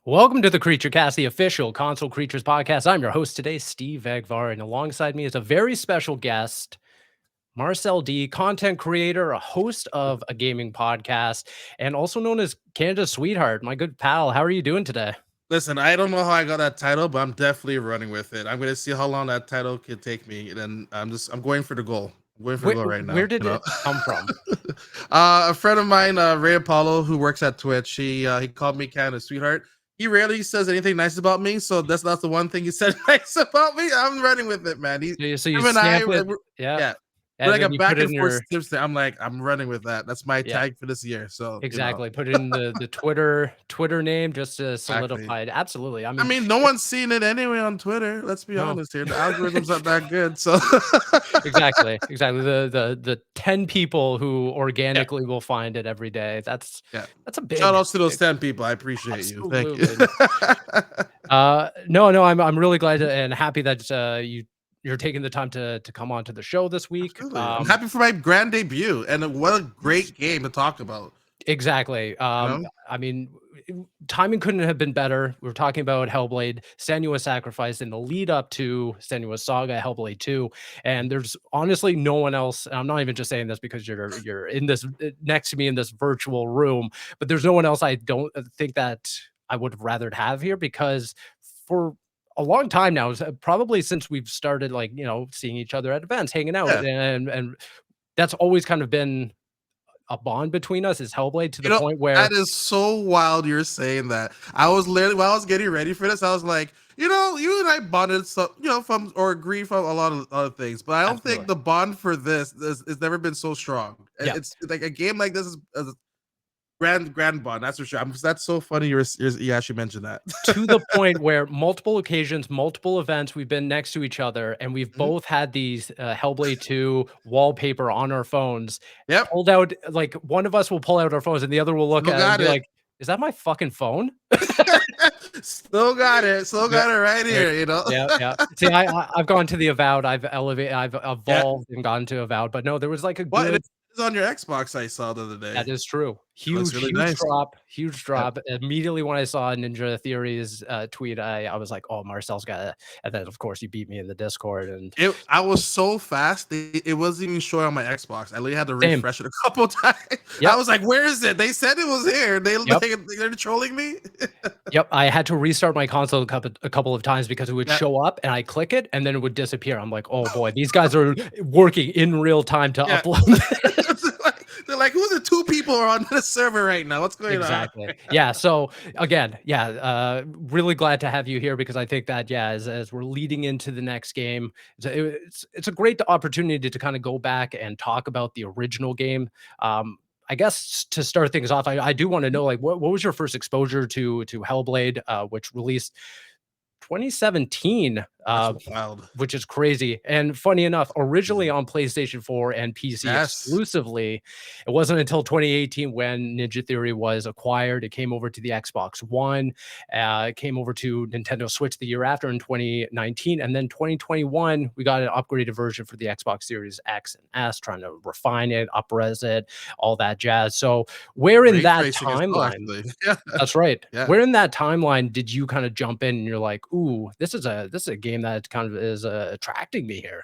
Welcome to the Creature Cast, the official console creatures podcast. I'm your host today, Steve Vegvar, and alongside me is a very special guest, Marcel Dee, content creator, a host of a gaming podcast, and also known as Canada's sweetheart. My good pal, how are you doing today? Listen, I don't know how I got that title, but I'm definitely running with it. I'm gonna see how long that title can take me. And then I'm going for the goal. I'm going for the Where, goal right where now. did it come from? A friend of mine, Ray Apollo, who works at Twitch, he called me Canada's sweetheart. He rarely says anything nice about me, so that's not the one thing he said nice about me. I'm running with it, man. So you Him and I, stamp it, yeah, yeah, we're and like a then you put back it and in forth your, tips. I'm like, I'm running with that. That's my yeah. tag for this year. So Exactly. Put it in the Twitter name just to exactly. solidify it. Absolutely. I I mean, mean, no one's seen it anyway on Twitter. Let's be no. honest here. The algorithm's not that good. So Exactly. The 10 people who yeah, organically will find it every day. yeah. That's a Shout big, outs to those big 10 people. I appreciate you. Thank you. absolutely. No, I'm really glad and happy that you're taking the time to come on to the show this week. Absolutely. I'm happy for my grand debut. And what a great game to talk about. Exactly. You know? I mean, timing couldn't have been better. We were talking about Hellblade, Senua Sacrifice in the lead up to Senua Saga, Hellblade 2, and there's honestly no one else. And I'm not even just saying this because you're in this next to me in this virtual room, but there's no one else I don't think that I would have rathered have here because for a long time now, probably since we've started like, seeing each other at events, hanging out Yeah. and that's always kind of been a bond between us is Hellblade to You the know, point where that is so wild you're saying that. I was literally while I was getting ready for this, I was like, you and I bonded so from or agree from a lot of other things, but I don't think absolutely. the bond for this has never been so strong. Yeah, It's like a game like this is grand bond, that's for sure. That's so funny you actually mentioned that. to the point where multiple occasions, multiple events, we've been next to each other, and we've Mhm. both had these, Hellblade 2 wallpaper on our phones, Yep, pulled out like, one of us will pull out our phones, and the other will look still at it and got be it. like, "Is that my fucking phone?" Still Yeah, got it right right. here. Yeah. See, I've gone to the Avowed, I've Yeah. evolved and gone to Avowed, but no, there was, like, a What it good. is on your Xbox I saw the other day. That is true. It looks Huge, really huge nice. drop, huge Yep. drop. Immediately when I saw Ninja Theory's, tweet, I was like, "Oh, Marcel's got it." And then, of course, you beat me in the Discord and I was so fast, it wasn't even showing on my Xbox. I literally had to same. refresh it a couple times. I Yep, was like, "Where is it?" They said it was here. yep, They're trolling me? yep. I had to restart my console a couple of times because it would Yeah, show up and I click it and then it would disappear. I'm like, "Oh boy, these guys are working in real time to yeah. upload this." They're like, "Who's the 2 people are on the server right now? What's going on?" Exactly. Yeah. So again, yeah, really glad to have you here because I think that yeah, as we're leading into the next game, it's a great opportunity to kind of go back and talk about the original game. I guess to start things off, I do want to know like what was your first exposure to Hellblade, which released 2017, That's wild. which is crazy. And funny enough, originally on PlayStation 4 and PC Yes. exclusively, it wasn't until 2018 when Ninja Theory was acquired. It came over to the Xbox One, it came over to Nintendo Switch the year after in 2019, and then 2021 we got an upgraded version for the Xbox Series X and S, trying to refine it, upres it, all that jazz. So where in Ray that tracing as well, timeline actually. Yeah, that's right. yeah. Where in that timeline did you kinda jump in and you're like, "Ooh, this is a game that kind of is, attracting me here."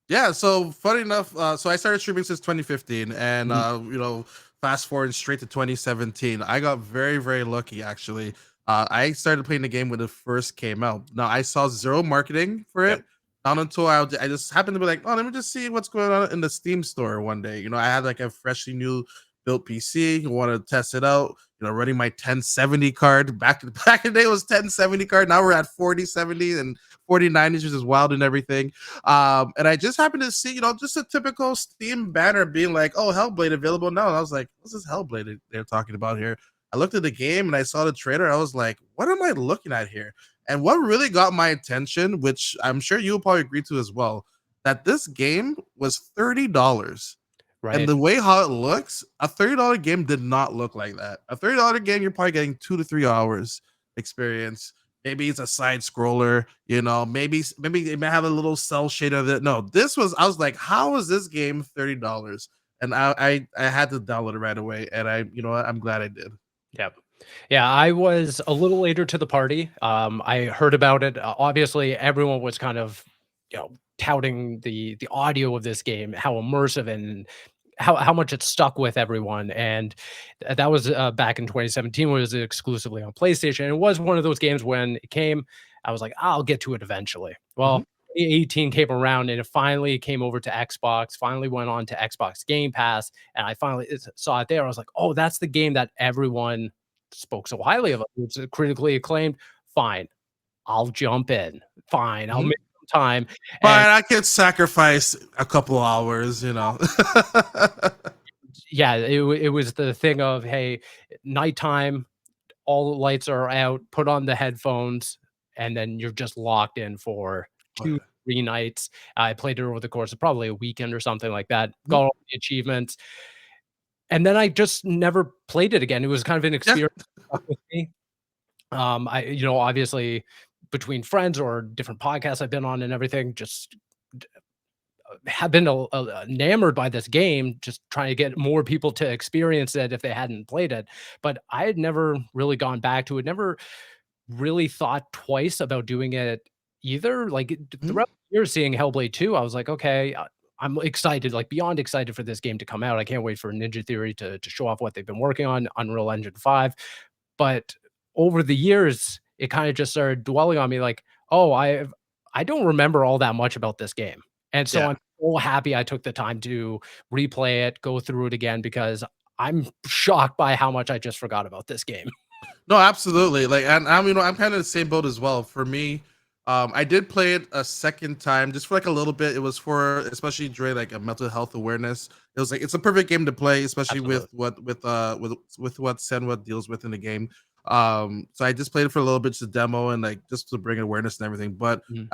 Yeah, so funny enough, so I started streaming since 2015, and Mhm. fast forward straight to 2017. I got very, very lucky actually. I started playing the game when it first came out. Now I saw zero marketing for Yep. it, not until I just happened to be like, oh, let me just see what's going on in the Steam store one day. I had like a freshly new built PC, wanted to test it out. Running my 1070 card back in the day it was 1070 card. Now we're at 4070 and 4090s, which is wild and everything. And I just happened to see, just a typical Steam banner being like, "Oh, Hellblade available now." And I was like, "What's this Hellblade they're talking about here?" I looked at the game and I saw the trailer. I was like, "What am I looking at here?" And what really got my attention, which I'm sure you'll probably agree to as well, that this game was $30. And Right. the way how it looks, a $30 game did not look like that. A $30 game, you're probably getting 2 to 3 hours experience. Maybe it's a side scroller, maybe it may have a little cell shade of it. No, I was like, how is this game $30? And I had to download it right away. And I'm glad I did. Yep. Yeah, I was a little later to the party. I heard about it. Obviously, everyone was kind of, touting the audio of this game, how immersive and how much it stuck with everyone. And that was back in 2017 when it was exclusively on PlayStation. It was one of those games when it came, I was like, I'll get to it eventually. Mhm. Well, 2018 came around and it finally came over to Xbox, finally went on to Xbox Game Pass, and I finally saw it there. I was like, oh, that's the game that everyone spoke so highly of. It's critically acclaimed. Fine, I'll jump in. Fine, I'll Mhm. make some time. And But I could sacrifice a couple hours, you know. yeah, it was the thing of, hey, nighttime, all the lights are out, put on the headphones, and then you're just locked in for Oh 2, yeah. 3 nights. I played it over the course of probably a weekend or something like that, Mhm. got all the achievements, and then I just never played it again. It was kind of an Yeah. experience that stuck with me. Obviously between friends or different podcasts I've been on and everything, just have been enamored by this game, just trying to get more people to experience it if they hadn't played it. But I had never really gone back to it, never really thought twice about doing it either. Like Mhm. throughout the years seeing Hellblade 2, I was like, okay, I'm excited, like beyond excited for this game to come out. I can't wait for Ninja Theory to show off what they've been working on, Unreal Engine 5. But over the years, it kind of just started dwelling on me like, oh, I don't remember all that much about this game. And so Yeah. I'm so happy I took the time to replay it, go through it again because I'm shocked by how much I just forgot about this game. No, absolutely. Like, and I'm, I'm kind of the same boat as well. For me, I did play it a second time, just for like a little bit. It was for, especially during like a mental health awareness. It was like it's a perfect game to play, especially Absolutely. with what Senua deals with in the game. So I just played it for a little bit, just a demo and like just to bring awareness and everything. But Mhm.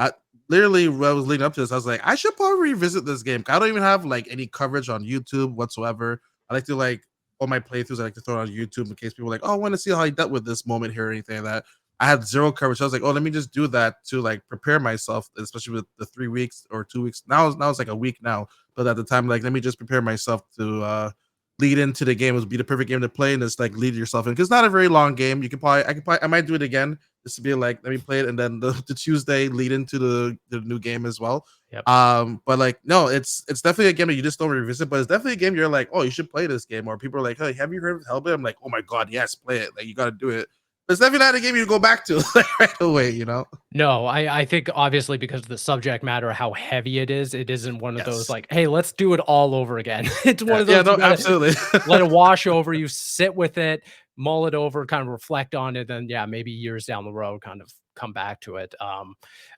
literally, when I was leading up to this, I was like, I should probably revisit this game. I don't even have like any coverage on YouTube whatsoever. I like to like all my playthroughs, I like to throw it on YouTube in case people are like, oh, I want to see how I dealt with this moment here or anything like that. I had zero coverage. So I was like, oh, let me just do that to like prepare myself, especially with the 3 weeks or 2 weeks. Now it's like a week now. But at the time, like, let me just prepare myself to lead into the game. It would be the perfect game to play and just like lead yourself in. Because it's not a very long game. I might do it again just to be like, let me play it and then the Tuesday lead into the new game as well. Yep. But like, no, it's definitely a game that you just don't revisit, but it's definitely a game you're like, oh, you should play this game. Or people are like, hey, have you heard of Hellblade? I'm like, oh my god, yes, play it. Like, you got to do it. But it's definitely not a game you go back to like, right away, you know? No, I think obviously because of the subject matter, how heavy it isn't one of those Yes. like, "Hey, let's do it all over again." It's one Yeah, of yeah, those you no, gotta absolutely. let it wash over you, sit with it, mull it over, kind of reflect on it, then yeah, maybe years down the road, kind of come back to it. Yeah.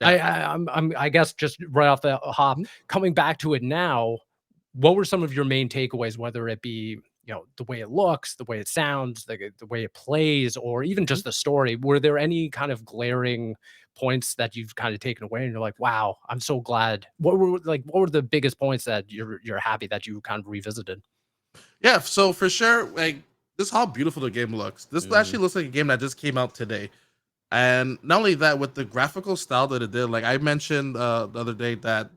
I guess just right off the hop, Mhm, coming back to it now, what were some of your main takeaways, whether it be, the way it looks, the way it sounds, the way it plays, or even mhm. just the story? Were there any kind of glaring points that you've kind of taken away and you're like, "Wow, I'm so glad." What were the biggest points that you're happy that you kind of revisited? Yeah, so for sure, like this how beautiful the game looks. This Mhm. actually looks like a game that just came out today. And not only that, with the graphical style that it did, like I mentioned the other day, that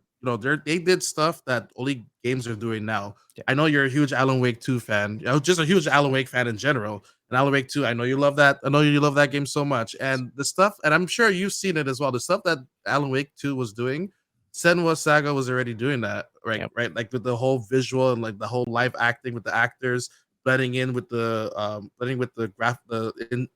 they did stuff that only games are doing now. Yeah. I know you're a huge Alan Wake 2 fan. Just a huge Alan Wake fan in general. And Alan Wake 2, I know you love that. I know you love that game so much. And the stuff, and I'm sure you've seen it as well. The stuff that Alan Wake 2 was doing, Senua Saga was already doing that, right? Yep. Right, like with the whole visual and like the whole live acting with the actors blending with the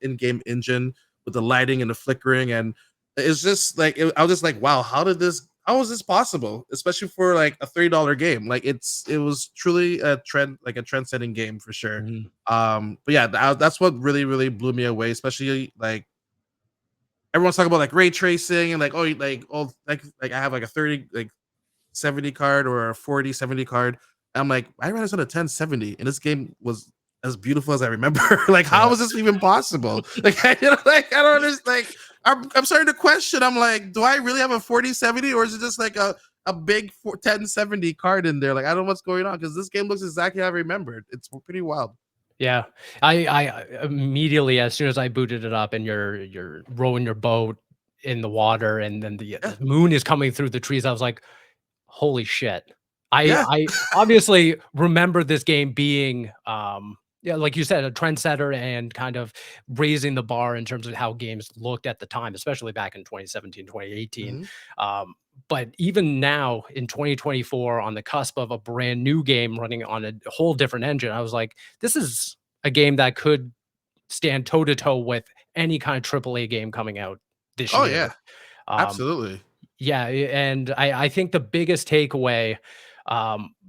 in-game engine with the lighting and the flickering, and it's just like I was just like, wow, how is this possible, especially for like a $30 game? Like it was truly a trend, like a trend setting game for sure. Mhm. But yeah, that's what really blew me away, especially like everyone's talking about like ray tracing and like, oh, like I have like a 30 like 70 card or a 40 70 card. I'm like, I ran this on a 1070 and this game was as beautiful as I remember. Like, how Yeah. is this even possible? Like, like I don't understand. Like, I'm starting to question. I'm like, do I really have a 4070 or is it just like a big 1070 card in there? Like, I don't know what's going on because this game looks exactly how I remembered. It's pretty wild. Yeah. I immediately, as soon as I booted it up and you're rowing your boat in the water and then Yeah. the moon is coming through the trees, I was like, "Holy shit." Yeah. I obviously remember this game being, Yeah, like you said, a trendsetter and kind of raising the bar in terms of how games looked at the time, especially back in 2017, 2018. Mhm. Um, but even now in 2024, on the cusp of a brand new game running on a whole different engine, I was like, this is a game that could stand toe to toe with any kind of AAA game coming out this Oh, year. yeah. Um, Absolutely. yeah, and I think the biggest takeaway,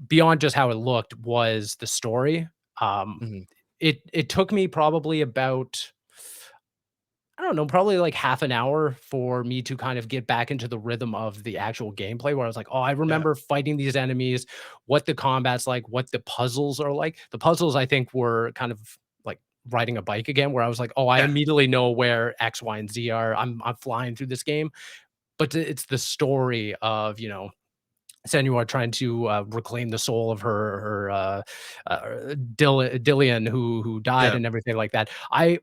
beyond just how it looked, was the story. Um, Mhm. it took me probably about, I don't know, probably like half an hour for me to kind of get back into the rhythm of the actual gameplay where I was like, "Oh, I Yeah. remember fighting these enemies, what the combat's like, what the puzzles are like." The puzzles, I think, were kind of like riding a bike again, where I was like, "Oh, I Yeah. immediately know where X, Y, and Z are. I'm flying through this game." But it's the story of, Senua trying to, reclaim the soul of Dillian who died Yeah. and everything like that. I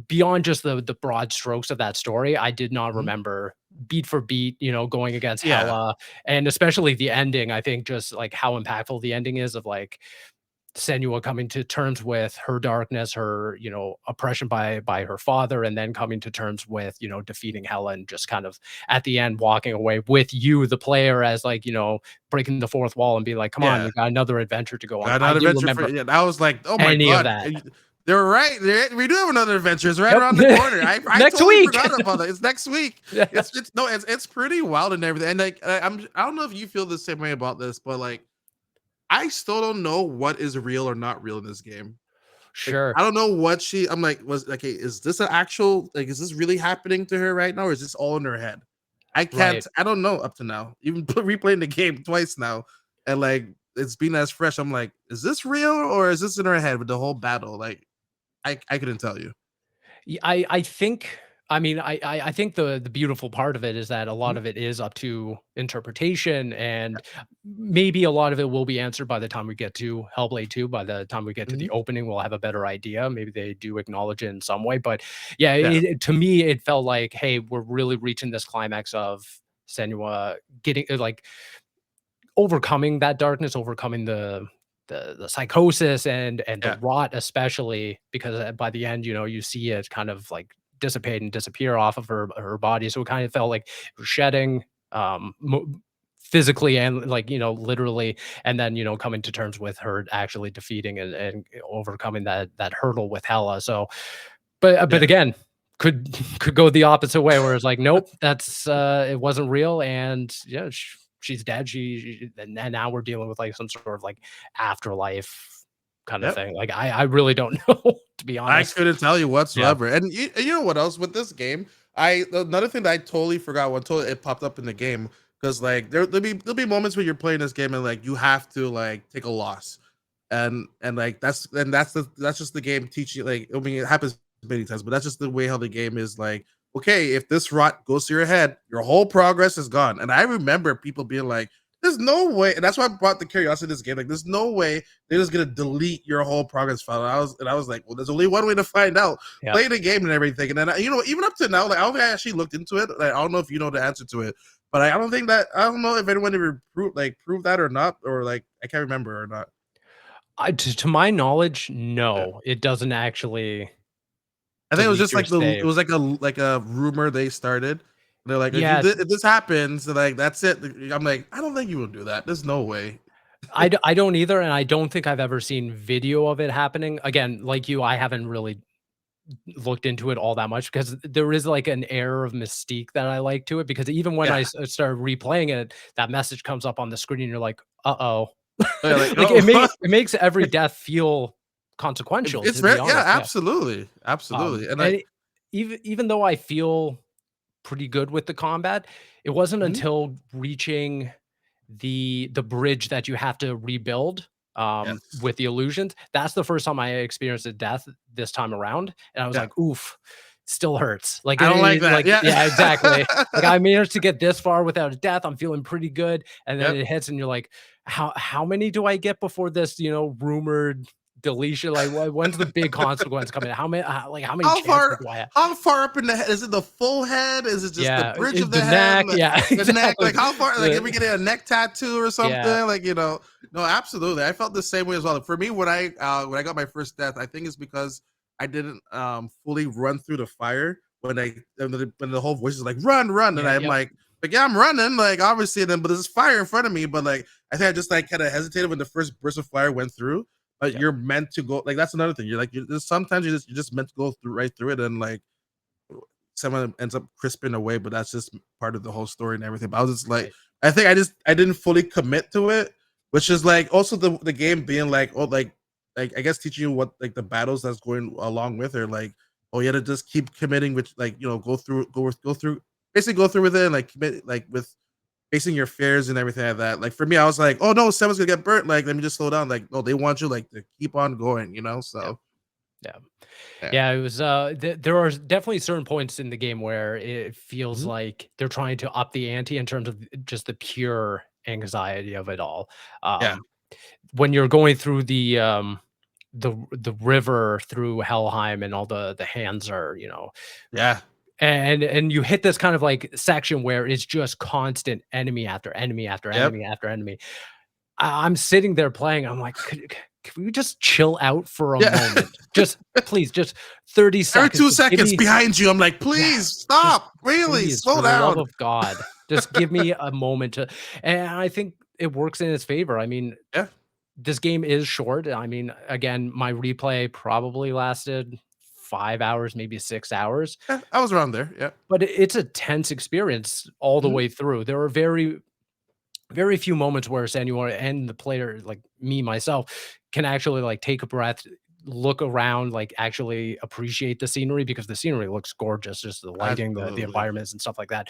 Beyond just the broad strokes of that story, I did not Mhm. remember beat for beat, going against Yeah. Hela, and especially the ending. I think just, like, how impactful the ending is of, like, Senua coming to terms with her darkness, her, oppression by her father, and then coming to terms with, defeating Hela and just kind of at the end walking away with you, the player, as like, breaking the fourth wall and being like, come on, Yeah. we got another adventure to go on. Got I another didn't adventure for remember yeah, I was like, "Oh my any of god." that. They're right. We do have another adventure. It's right Yep. around the corner. I Next totally week. forgot about that. It's next week. Yeah. It's no, it's pretty wild and everything. And like I don't know if you feel the same way about this, but like I still don't know what is real or not real in this game. Like Sure. I don't know what I'm like was okay, is this an actual like is this really happening to her right now or is this all in her head? Right. I don't know up to now. Even replaying the game twice now and like it's been as fresh. I'm like, is this real or is this in her head with the whole battle? Like I couldn't tell you. I think, I mean, I think the beautiful part of it is that a lot Mhm. of it is up to interpretation, and maybe a lot of it will be answered by the time we get to Hellblade 2. By the time we get to Mhm. the opening, we'll have a better idea. Maybe they do acknowledge it in some way, but yeah, Yeah. to me, it felt like, hey, we're really reaching this climax of Senua getting, like, overcoming that darkness, overcoming the psychosis and the Yeah. rot, especially because, by the end, you see it kind of, like, dissipate and disappear off of her body, so it kind of felt like shedding, mo physically and, like, literally, and then, coming to terms with her actually defeating and overcoming that hurdle with Hela, so but Yeah. again, could could go the opposite way where it's like, "Nope, that's, it wasn't real," and yeah, she's dead, and now we're dealing with, like, some sort of, like, afterlife kinda Yep. thing, like, I really don't know, to be I honest. couldn't tell you Yeah. whatsoever. And you know what else with this game? I another thing that I totally forgot until it popped up in the game because like there'll be moments where you're playing this game and like you have to like take a loss, and like that's just the game teaching. Like I mean, it happens many times, but that's just the way how the game is. Like okay, if this rot goes to your head, your whole progress is gone. And I remember people being like, "There's no way," and that's why I brought the curiosity of this game. Like, there's no way they're just gonna delete your whole progress file. And I was like, well, there's only one way to find out. Yeah. Play the game and everything. And then even up to now, like I don't think I actually looked into it. Like, I don't know if you know the answer to it, but I don't know if anyone ever proved that or not, or like I can't remember or not. To my knowledge, Yeah. no, it doesn't actually I think it was delete just your like it save. was like a rumor they started. They're like, Yeah, if this happens, then, like that's it. I'm like, I don't think you will do that. There's no way. I don't either, and I don't think I've ever seen video of it happening. Again, like you, I haven't really looked into it all that much because there is, like, an air of mystique that I like to it, because even when Yeah. started replaying it, that message comes up on the screen and you're like, "Uh-oh." Yeah, like Like, oh, it makes every death feel consequential, it's to be very yeah, honest, yeah. absolutely, absolutely, and And like even though I feel pretty good with the combat, it wasn't mhm, until reaching the bridge that you have to rebuild, yes. with the illusions, that's the first time I experienced a death this time around, and I was Yeah. like, "Oof, still hurts." Like, I don't like that. like, Yeah. yeah, exactly. Like, I managed to get this far without a death, I'm feeling pretty good, and then Yep. it hits and you're like, "How many do I get before this, rumored deletion? Like, when's the big consequence coming? How many How chances far do I have?" how far up in the head? Is it the full head? Is it just the Yeah, bridge of the the head? neck, yeah, The neck? exactly. Like how far? Like, are we The getting a neck tattoo or something? Yeah. Like, No, absolutely. I felt the same way as well. For me, when I got my first death, I think it's because I didn't fully run through the fire when the whole voice is like run, run, and Yeah, I'm yep, like yeah, I'm running, like obviously, then but there's fire in front of me, but like I think I just like kind of hesitated when the first burst of fire went through. But yep, you're meant to go, like that's another thing. You're like sometimes you're just meant to go through right through it, and like someone ends up crisping away, but that's just part of the whole story and everything. But I was just like, right. I think I didn't fully commit to it, which is like also the game being like, oh, like I guess teaching you what like the battles that's going along with her, like, oh, you had to just keep committing, which like go through basically go through with it and like commit like with facing your fears and everything like that. Like for me, I was like, oh no, someone's gonna get burnt. Like, let me just slow down. Like, no, they want you like to keep on going, you know? Yep, So yeah. yeah. Yeah, it was, there are definitely certain points in the game where it feels Mhm. like they're trying to up the ante in terms of just the pure anxiety of it all. Yeah. When you're going through the river through Helheim and all the hands are, Yeah. and you hit this kind of like section where it's just constant enemy after enemy after Yep. enemy after enemy. I'm sitting there playing, I'm like, "Can we just chill out for a Yeah. moment? Just please, just 30 Every seconds. 2 Just give seconds me." behind you, I'm like, Yeah, "Please just stop. Really, please, slow for the love down." of God, just give me a moment to, and I think it works in its favor. I mean, Yeah, this game is short. I mean, again, my replay probably lasted 5 hours, maybe 6 hours, yeah, I was around there, yeah. but it's a tense experience all the Mhm, way through. There are very few moments where Senua and the player, like me myself, can actually like take a breath, look around, like actually appreciate the scenery because the scenery looks gorgeous, just the lighting, the absolutely. environments and stuff like that.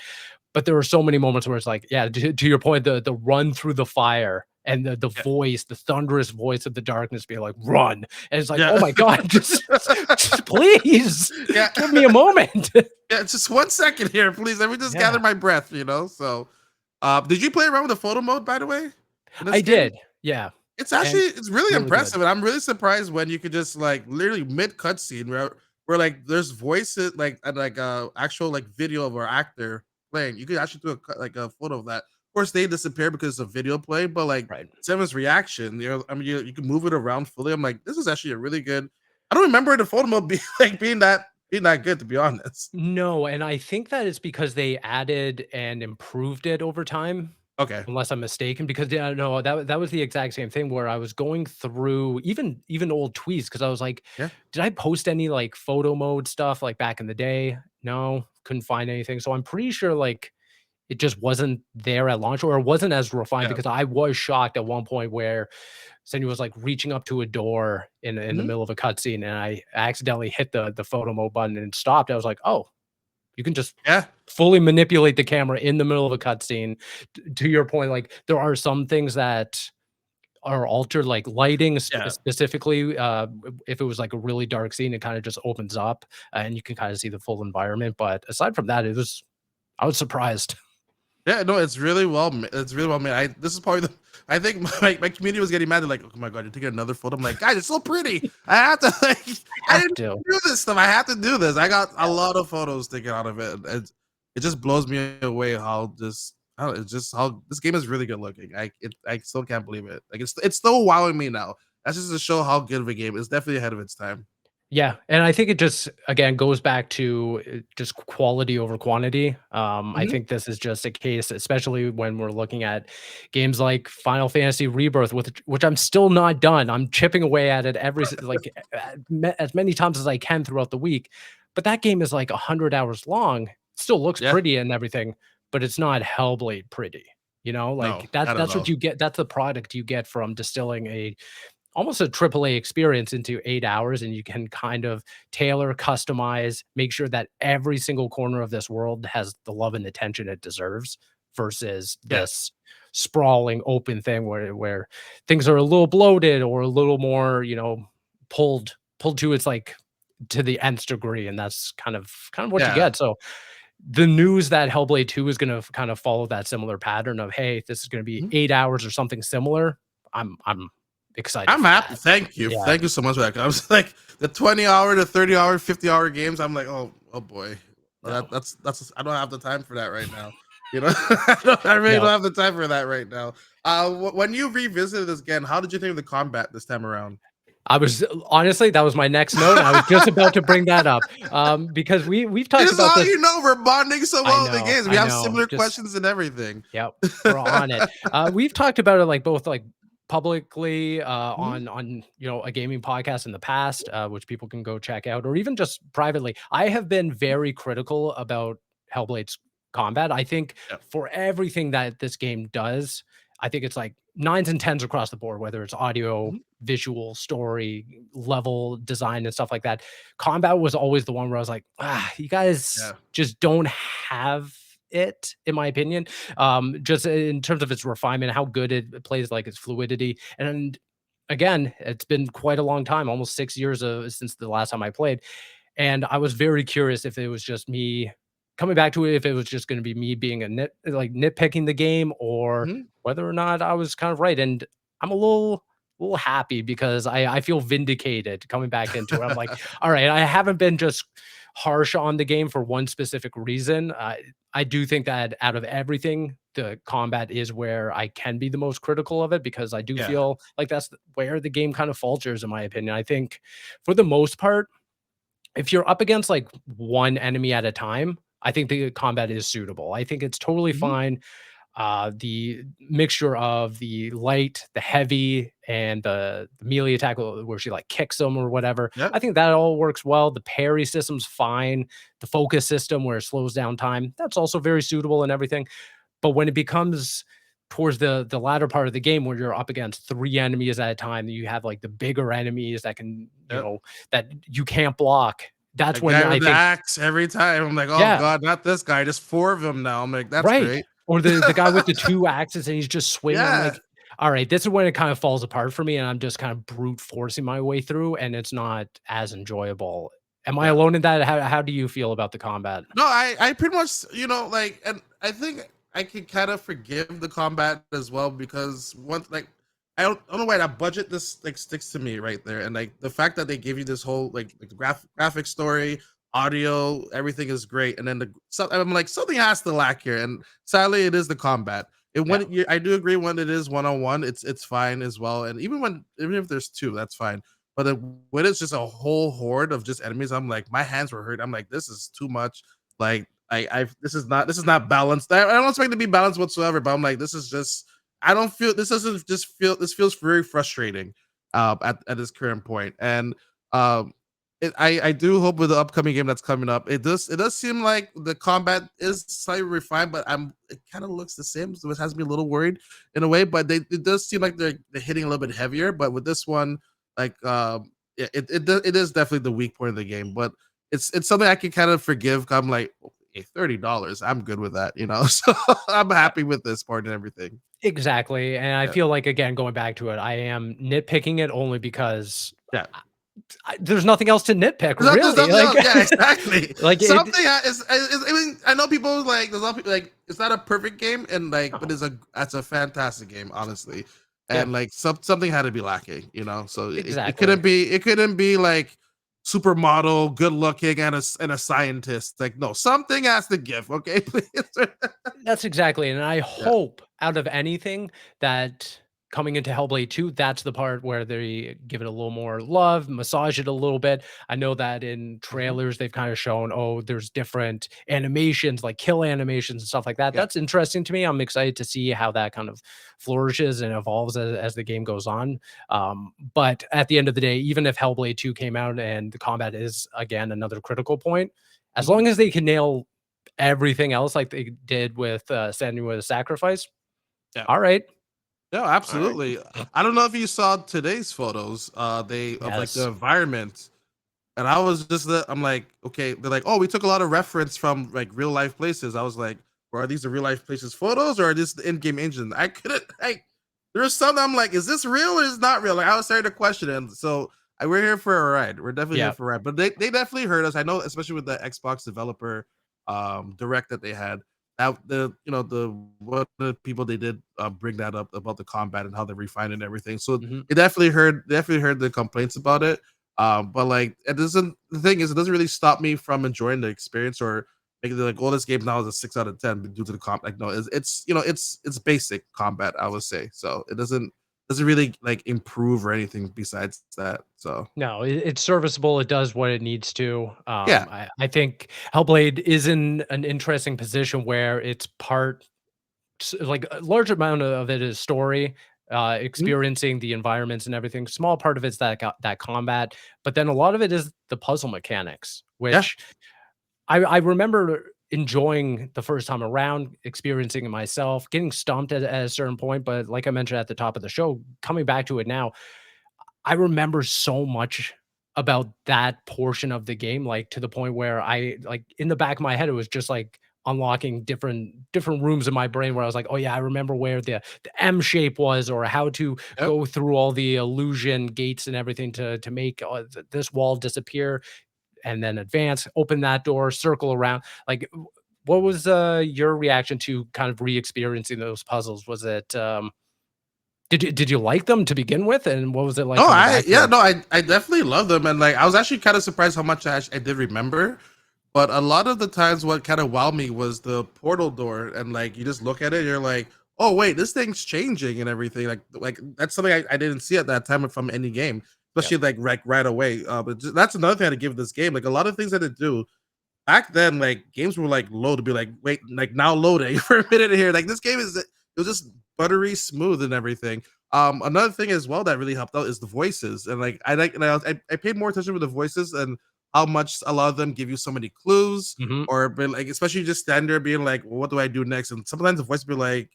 But there are so many moments where it's like, yeah, to your point, the run through the fire and the Yeah, voice, the thunderous voice of the darkness being like, run. And it's like, oh yeah. my God, just please Yeah, give me a moment. yeah, just 1 second here, please, let me just gather Yeah, my breath, you know, so, did you play around with the photo mode, by the way, in this I game? did. Yeah. It's And it's really really good. impressive, and I'm really surprised when you could just like literally mid cutscene where like there's voices like and like actual like video of our actor playing. You could actually do like a photo of that. Of course, they disappear because it's a video play, but like Right. Seven's reaction, I mean, you can move it around fully. I'm like, this is actually a really good. I don't remember the photo mode being like being that good, to be honest. No, and I think that it's because they added and improved it over time, Okay, unless I'm mistaken, because yeah, no, that was the exact same thing where I was going through even old tweets because I was like, yeah, did I post any like photo mode stuff like back in the day? No, couldn't find anything. So I'm pretty sure like it just wasn't there at launch or it wasn't as refined yeah, because I was shocked at one point where Senua was like reaching up to a door in the mhm, middle of a cutscene and I accidentally hit the photo mode button and stopped. I was like, oh, you can just yeah, fully manipulate the camera in the middle of a cutscene. To your point, like there are some things that are altered, like lighting yeah. specifically. If it was like a really dark scene, it kind of just opens up and you can kind of see the full environment. But aside from that, I was surprised. Yeah, no, it's really well made. This is probably the I think my community was getting mad. They're like, "Oh my god, you're taking another photo." I'm like, "Guys, it's so pretty. I have to like, I Have didn't to. do this stuff. I have to do this. I got a lot of photos taken out of it. It just blows me away how just how it's just how this game is really good looking. I still can't believe it. Like it's still wowing me now. That's just to show how good of a game. It's definitely ahead of its time. Yeah, and I think it just again goes back to just quality over quantity. I Mhm. think this is just a case, especially when we're looking at games like Final Fantasy Rebirth, with which I'm still not done. I'm chipping away at it as many times as I can throughout the week. But that game is like 100 hours long. It still looks Yeah. pretty and everything, but it's not Hellblade pretty. No, Like not at that's what all. you get. That's the product you get from distilling a almost a AAA experience into 8 hours, and you can kind of tailor, customize, make sure that every single corner of this world has the love and attention it deserves versus Yeah. this sprawling open thing where things are a little bloated or a little more, pulled to its like to the nth degree, and that's kind of what you Yeah. get. So the news that Hellblade 2 is gonna kind of follow that similar pattern of, hey, this is gonna be Mhm. 8 hours or something similar. I'm excited I'm for happy. that. Thank you. Yeah, Thank you so much for that. 'Cause I was like the 20-hour, the 30-hour, 50-hour games. I'm like, oh boy. Well, no. that's I don't have the time for that right now. You know, I really don't No. have the time for that right now. When you revisited this again, how did you think of the combat this time around? I was honestly, that was my next note. I was just about to bring that up, because we've It talked is about all this. you know. We're bonding so well in the games. We I have know, similar just questions and everything. yep, we're on it. We've talked about it, like, both, like, publicly, Mhm, on, a gaming podcast in the past, which people can go check out, or even just privately. I have been very critical about Hellblade's combat. I think yeah, for everything that this game does, I think it's, like, 9s and 10s across the board, whether it's audio, mhm, visual, story, level design, and stuff like that. Combat was always the one where I was like, "Ah, you guys yeah, just don't have it," in my opinion, just in terms of its refinement, how good it plays, like its fluidity. And again, it's been quite a long time, almost 6 years since the last time I played. And I was very curious if it was just me coming back to it, if it was just gonna be me being nitpicking the game, or mhm, whether or not I was kind of right. And I'm a little happy because I feel vindicated coming back into it. I'm like, all right, I haven't been just harsh on the game for one specific reason. I do think that out of everything, the combat is where I can be the most critical of it, because I do yeah. feel like that's where the game kind of falters, in my opinion. I think for the most part, if you're up against, like, one enemy at a time, I think the combat is suitable. I think it's totally Mhm, fine. The mixture of the light, the heavy, and the melee attack, where she, like, kicks them or whatever, yep, I think that all works well. The parry system's fine. The focus system, where it slows down time, that's also very suitable and everything. But when it becomes towards the latter part of the game, where you're up against 3 enemies at a time, you have, like, the bigger enemies that can, yep. that you can't block, that's A when guy I with the think, axe every time. I'm like, "Oh yeah, god, not this guy, just 4 of them now." I'm like, "That's right. great." Or the guy with the 2 axes, and he's just swinging. I'm Yeah, like, "All right, this is when it kind of falls apart for me, and I'm just kind of brute forcing my way through, and it's not as enjoyable." Am I yeah. alone in that? How do you feel about the combat? No, I pretty much, like, and I think I can kind of forgive the combat as well because once, like, I don't know why that budget this like sticks to me right there, and like the fact that they give you this whole like the graphic story, audio, everything is great, and then I'm like something has to lack here, and sadly it is the combat. And Yeah. I do agree when it is 1-on-1, it's fine as well, and even if there's two, that's fine. But then when it's just a whole horde of just enemies, I'm like, my hands were hurt. I'm like, this is too much. Like, this is not balanced. I don't expect it to be balanced whatsoever. But I'm like, this is just. I don't feel this doesn't just feel this feels very frustrating at this current point. And um I do hope with the upcoming game that's coming up, it does seem like the combat is slightly refined, but it kind of looks the same, so it has me a little worried in a way. But it does seem like they're hitting a little bit heavier. But with this one, like it is definitely the weak point of the game. But it's something I can kind of forgive. I'm like, okay, $30, I'm good with that, So I'm happy with this part and everything. Exactly, and I Yeah. feel like, again, going back to it, I am nitpicking it only because Yeah. there's nothing else to nitpick, There's really, nothing like else. Yeah, exactly. like, it Something I mean, I know people like there's a lot of people like it's not a perfect game, and like, but no. that's a fantastic game, honestly. Yeah, And like something had to be lacking, So it exactly. couldn't be like supermodel, good looking, and a scientist. Like, no, something has to give. Okay, please. That's exactly, and I Yeah. hope out of anything that coming into Hellblade 2, that's the part where they give it a little more love, massage it a little bit. I know that in Mhm. trailers they've kind of shown, oh, there's different animations, like kill animations and stuff like that. Yeah. That's interesting to me. I'm excited to see how that kind of flourishes and evolves as the game goes on. But at the end of the day, even if Hellblade 2 came out and the combat is again another critical point, as Mhm. long as they can nail everything else like they did with, Senua's Sacrifice. Yeah. Alright, No, alright. absolutely. I don't know if you saw today's photos, they of like the Yes. environment. And I was I'm like, okay, they're like, oh, we took a lot of reference from like real life places. I was like, well, are these the real life places photos or are this the in-game engine? I couldn't like there's something I'm like, is this real or is it not real? Like I was starting to question it. And so we're here for a ride. We're definitely here Yeah. for a ride. But they definitely heard us. I know, especially with the Xbox developer direct that they had. That the one of the people they did bring that up about the combat and how they refined it and everything. So Mhm. it definitely heard the complaints about it, but like it doesn't. The thing is, it doesn't really stop me from enjoying the experience or making it like, oh, this game now is a 6 out of 10 due to the comp. Like, no, it's you know, it's basic combat, I would say. So it doesn't really like improve or anything besides that. So No, it's serviceable. It does what it needs to. yeah. I think Hellblade is in an interesting position where it's like a large amount of it is story, Mhm. experiencing the environments and everything. Small part of it's that combat, but then a lot of it is the puzzle mechanics, Yeah. which I remember enjoying the first time around, experiencing it myself, getting stumped at a certain point. But like I mentioned at the top of the show, coming back to it now, I remember so much about that portion of the game, like, to the point where I like, in the back of my head, it was just, like, unlocking different rooms in my brain where I was like, "Oh, yeah, I remember where the M shape was or how to Yep. go through all the illusion gates and everything to make, this wall disappear, and then advance, open that door, circle around." Like, what was, your reaction to kind of re-experiencing those puzzles? Was it, did you like them to begin with, and what was it like No, coming back to them? I definitely love them, and like I was actually kind of surprised how much I did remember. But a lot of the times, what kind of wowed me was the portal door, and like you just look at it, you're like, oh wait, this thing's changing and everything. Like that's something I didn't see at that time from any game, Yep. especially like right away. That's another thing I had to give this game. Like a lot of things that it do back then, like games were like low to be like, wait, like now loading for a minute here. Like this game it was just buttery smooth and everything. Another thing as well that really helped out is the voices, and like I paid more attention with the voices and how much a lot of them give you so many clues, Mhm. or be like, especially just stand there being like, well, what do I do next? And sometimes the voice be like,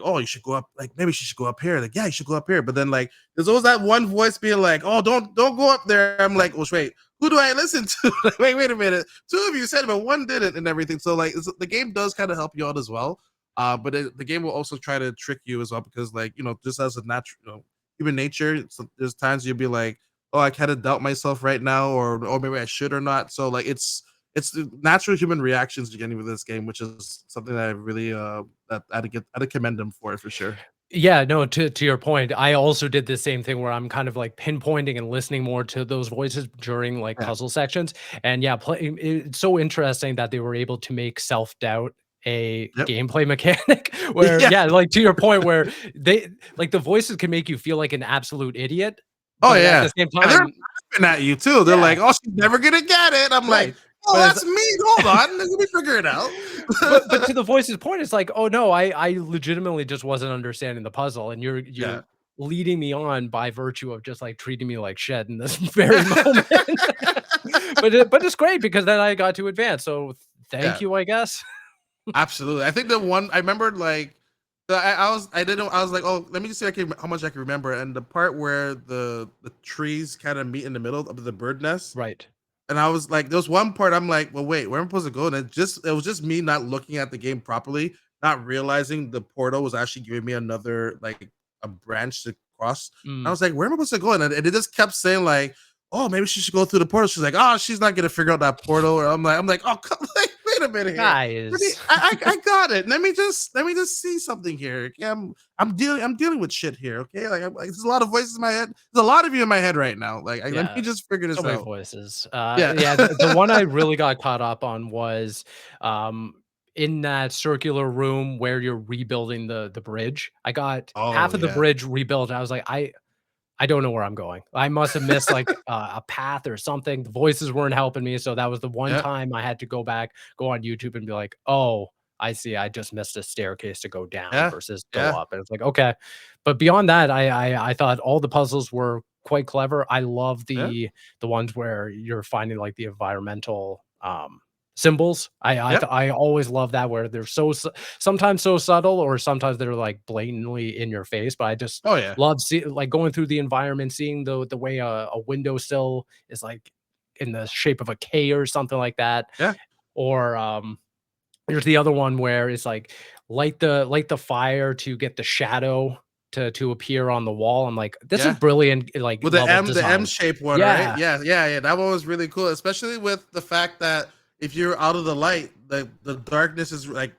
oh, you should go up, like maybe she should go up here. Like, yeah, you should go up here. But then like there's always that one voice being like, oh, don't go up there. I'm like, well, wait, who do I listen to? Like, wait a minute. Two of you said it, but one didn't, and everything. So like, the game does kind of help you out as well. But the game will also try to trick you as well because, like, just as a natural, human nature, there's times you'll be like, oh, I kind of doubt myself right now, or maybe I should or not. So like, it's the natural human reactions you're getting with this game, which is something that I really that I'd commend them for sure. Yeah, no, to your point, I also did the same thing where I'm kind of, like, pinpointing and listening more to those voices during, like, Yeah. puzzle sections, and yeah, it's so interesting that they were able to make self-doubt a Yep. gameplay mechanic where Yeah. yeah, like, to your point where they like, the voices can make you feel like an absolute idiot, Oh but at yeah. the same And they're time laughing at you too. They're yeah, like, "Oh, she's never gonna get it." I'm like, right, "Oh, but that's me. Hold on, let me figure it out." but to the voice's point, it's like, "Oh, no, I legitimately just wasn't understanding the puzzle, and you're Yeah. leading me on by virtue of just, like, treating me like shit in this very moment." But it's great because then I got to advance, so thank Yeah. you, I guess. Absolutely. I think the one I remembered, like, I didn't I was like, oh, let me just see how much I can remember. And the part where the trees kind of meet in the middle of the bird nest, Right. and I was like, there was one part I'm like, well, wait, where am I supposed to go? And it was just me not looking at the game properly, not realizing the portal was actually giving me another like a branch to cross. I Mm. was like, where am I supposed to go? And it just kept saying like, oh, maybe she should go through the portal. She's like, oh, she's not gonna figure out that portal. Or I'm like, oh, like, wait a minute here. Guys. I got it. Let me just see something here. Okay, I'm dealing with shit here. Okay, like there's a lot of voices in my head. There's a lot of you in my head right now. Let Yeah. me just figure So this many out. voices. Yeah. Yeah, the one I really got caught up on was, um, in that circular room where you're rebuilding the bridge. I got Oh half of the yeah. bridge rebuilt, I was like, I don't know where I'm going. I must have missed like a path or something. The voices weren't helping me. So that was the one Yeah. time I had to go back, go on YouTube and be like, oh, I see. I just missed a staircase to go down Yeah. versus go Yeah. up. And it's like, okay. But beyond that, I thought all the puzzles were quite clever. I love Yeah. the ones where you're finding like the environmental symbols. Yep. I always love that where they're sometimes so subtle or sometimes they're like blatantly in your face. But I just Oh yeah. love like going through the environment, seeing the way a windowsill is like in the shape of a K or something like that. Yeah. Or there's the other one where it's like light the fire to get the shadow to appear on the wall. I'm like, this is Yeah. brilliant, like With level The M design. shape one, right? Yeah. Yeah. Yeah. Yeah. That one was really cool, especially with the fact that if you're out of the light, the darkness is like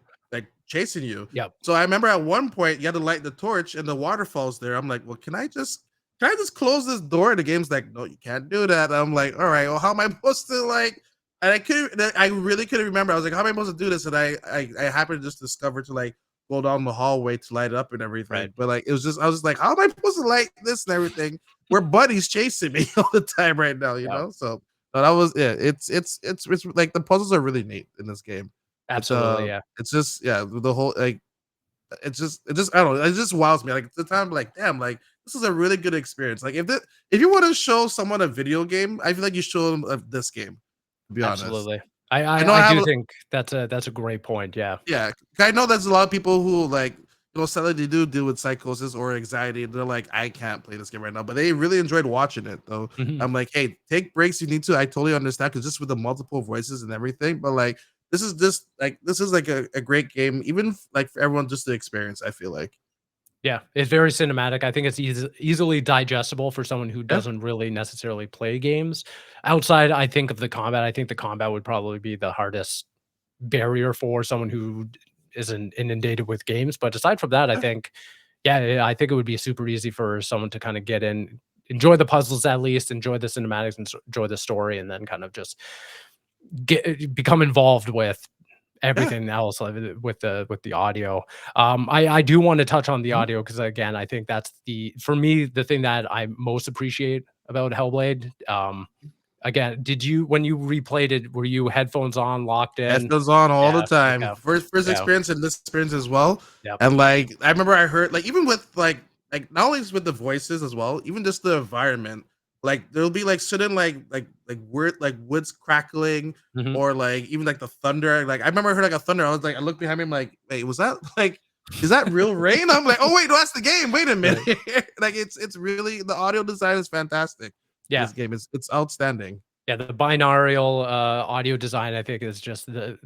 chasing you. Yep. So I remember at one point you had to light the torch and the waterfall's there. I'm like, well, can I just close this door? And the game's like, no, you can't do that. I'm like, all right, well, how am I supposed to like And I really couldn't remember. I was like, how am I supposed to do this? And I happened to just discover to like go down the hallway to light it up and everything. Right. But like, it was just, I was just like, how am I supposed to light this and everything? Where Buddy's chasing me all the time right now, you Yeah, know? So, but I was, yeah, it's like the puzzles are really neat in this game. absolutely. Yeah. It's just, yeah, the whole, like, I don't know, it just wows me. Like, at the time, like, damn, like, this is a really good experience. Like, if you want to show someone a video game, I feel like you show them this game, to be honest. Absolutely. I I know I I I have do a think that's a great point. Yeah. yeah, I know there's a lot of people who like sadly do deal with psychosis or anxiety, and they're like, I can't play this game right now, but they really enjoyed watching it though. Mhm. I'm like, hey, take breaks you need to. I totally understand because just with the multiple voices and everything, but like this is like a great game, even like for everyone just to experience. I feel like Yeah, it's very cinematic. I think it's easily digestible for someone who yeah, doesn't really necessarily play games. Outside, I think of the combat. I think the combat would probably be the hardest barrier for someone who isn't inundated with games. But aside from that, I yeah, think, yeah, I think it would be super easy for someone to kind of get in, enjoy the puzzles at least, enjoy the cinematics, and enjoy the story, and then kind of just become involved with yeah. everything else, like, with the audio. I do wanna touch on the Mhm. audio because again, I think that's for me, the thing that I most appreciate about Hellblade. Again, did you when you replayed it, were you headphones on, locked in? Headphones on all the Yeah, time. okay. First Yeah, experience and this experience as well. yep. And like I remember I heard like even with like not only with the voices as well, even just the environment. Like there'll be like certain like weird like woods crackling Mhm. or like even like the thunder. Like I remember I heard like a thunder. I was like I looked behind me. I'm like, wait, was that like is that real rain? I'm like, oh wait, no, that's the game. Wait a minute. Right. Like it's really the audio design is fantastic in Yeah. this game. It's outstanding. Yeah, the binaural, audio design, I think, is just the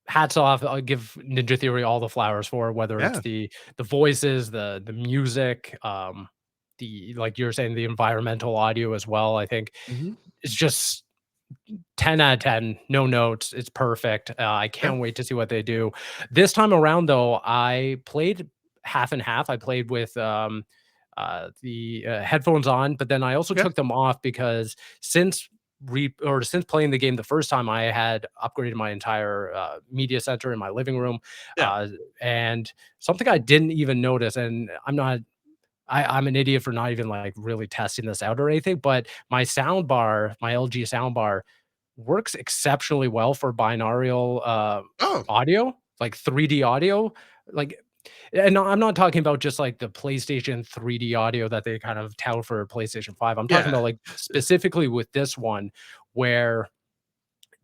hats off. I'll give Ninja Theory all the flowers for whether it's Yeah. the voices, the music, the like you were saying, the environmental audio as well. I think Mhm. it's just 10 out of 10, no notes. It's perfect. I Yeah. can't wait to see what they do. This time around, though, I played half and half. I played with the headphones on, but then I also Okay. took them off because since playing the game the first time, I had upgraded my entire media center in my living room, Yeah. and something I didn't even notice, and I'm an idiot for not even like really testing this out or anything, but my sound bar, my LG sound bar works exceptionally well for binaural, Oh, audio, like 3D audio, like and I'm not talking about just like the PlayStation 3D audio that they kind of tout for PlayStation 5. I'm talking yeah. about like specifically with this one where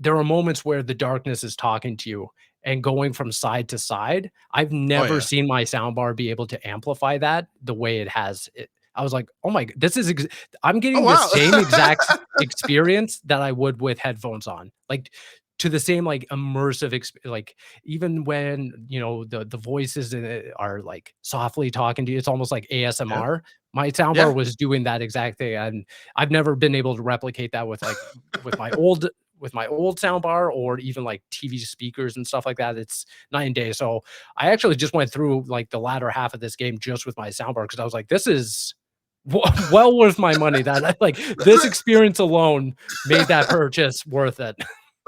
there are moments where the darkness is talking to you and going from side to side. I've Oh, never yeah. seen my soundbar be able to amplify that the way it has it. I was like, "Oh my this is I'm Oh, getting the wow. same exact experience that I would with headphones on." Like to the same like immersive like even when, the voices in it are like softly talking to you, it's almost like Yeah. ASMR. My Yeah. soundbar was doing that exact thing, and I've never been able to replicate that with my old with my old soundbar or even like TV speakers and stuff like that. It's night and day. So I actually just went through like the latter half of this game just with my soundbar because I was like, this is well worth my money. That like this experience alone made that purchase worth it.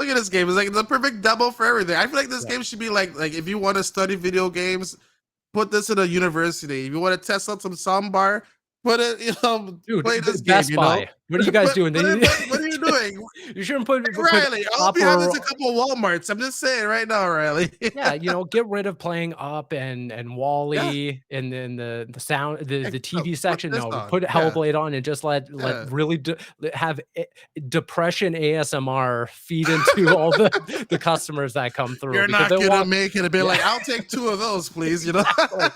Look at this game. It's like the perfect double for everything. I feel like this Yeah. game should be like if you want to study video games, put this in a university. If you want to test out some soundbar, put it, play Dude, this game, Best Buy. What are you guys doing? what are you doing? You shouldn't put Riley, I hope you have upper. this a couple of Walmarts. I'm just saying right now, Riley. Yeah, get rid of playing Up and Yeah. Wall-E and then the sound the No, TV put section. this No, on. put Yeah. Hellblade on and just let Yeah. really have depression ASMR feed into all the customers that come through You're because not they gonna want. make it and be Yeah, like, I'll take two of those, please. exactly.